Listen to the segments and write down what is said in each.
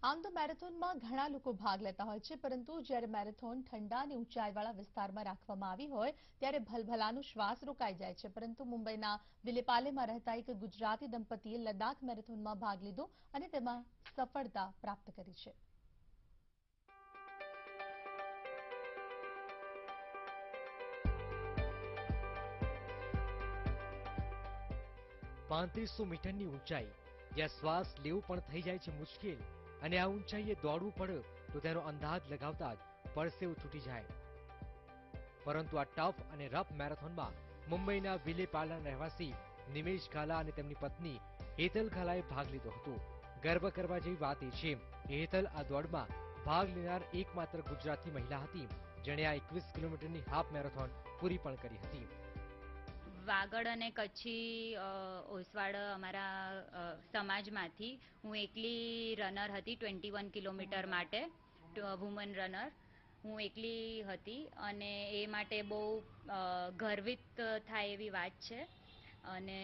આમ તો મેરેથોનમાં ઘણા લોકો ભાગ લેતા હોય છે, પરંતુ જ્યારે મેરેથોન ઠંડા અને ઊંચાઈવાળા વિસ્તારમાં રાખવામાં આવી હોય ત્યારે ભલભલાનો શ્વાસ રોકાઈ જાય છે. પરંતુ મુંબઈના વિલેપાલેમાં રહેતા એક ગુજરાતી દંપતીએ લદ્દાખ મેરેથોનમાં ભાગ લીધો અને તેમાં સફળતા પ્રાપ્ત કરી છે. 3500 મીટરની ઊંચાઈ, જ્યાં શ્વાસ લેવું પણ થઈ જાય છે મુશ્કેલ, અને આ ઊંચાઈએ દોડવું પડે તો તેનો અંદાજ લગાવતા જ પરસેવું છૂટી જાય. પરંતુ આ ટફ અને રફ મેરેથોનમાં મુંબઈના વિલેપાલાના રહેવાસી નિમેશ ગાલા અને તેમની પત્ની હેતલ ગાલાએ ભાગ લીધો હતો. ગર્વ કરવા જેવી વાત એ છે કે હેતલ આ દોડમાં ભાગ લેનાર એકમાત્ર ગુજરાતી મહિલા હતી, જેણે આ 21 કિલોમીટરની હાફ મેરેથોન પૂરી પણ કરી હતી. વાગડ અને કચ્છી ઓસવાડ અમારા સમાજમાંથી હું એકલી રનર હતી 21 કિલોમીટર માટે, વુમન રનર. હું એકલી હતી અને એ માટે બહુ ગર્વિત થાય એવી વાત છે. અને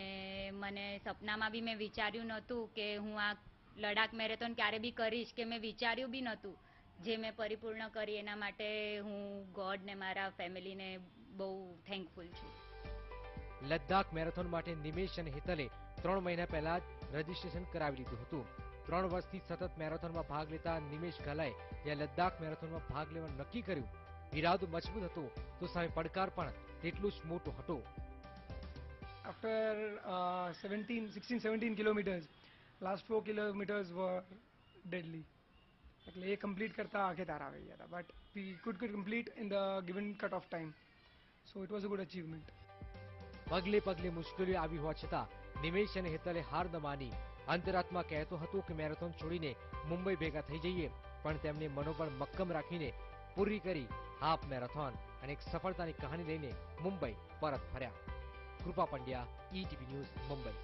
મને સપનામાં બી મેં વિચાર્યું નહોતું કે હું આ લડાખ મેરેથોન ક્યારે બી કરીશ, કે મેં વિચાર્યું બી નહોતું. જે મેં પરિપૂર્ણ કરી એના માટે હું ગોડને, મારા ફેમિલીને બહુ થેન્કફુલ છું. લદ્દાખ મેરેથોન માટે નિમેશ અને હેતલે 3 મહિના પહેલા જ રજીસ્ટ્રેશન કરાવી લીધું હતું. 3 વર્ષથી સતત મેરેથોનમાં ભાગ લેતા નિમેશ ગાલાએ જ્યાં લદ્દાખ મેરેથોનમાં ભાગ લેવાનું નક્કી કર્યું, ઈરાદો મજબૂત હતો તો સામે પડકાર પણ તેટલું જ મોટો હતો. After 16-17 kilometers, last 4 kilometers were deadly. એટલે એ કમ્પ્લીટ કરતા આખે તાર આવી ગયા હતા, but we could complete in the given cut off time, so it was a good achievement. પગલે પગલે મુશ્કેલીઓ આવી હોવા છતાં નિમેશ અને હેતલે હાર ન માની. અંતરાત્મા કહેતો હતો કે મેરેથોન છોડીને મુંબઈ ભેગા થઈ જઈએ, પણ તેમણે મનોબળ મક્કમ રાખીને પૂરી કરી હાફ મેરેથોન અને એક સફળતાની કહાની લઈને મુંબઈ પરત ફર્યા. કૃપા પંડ્યા, ETV ન્યૂઝ, મુંબઈ.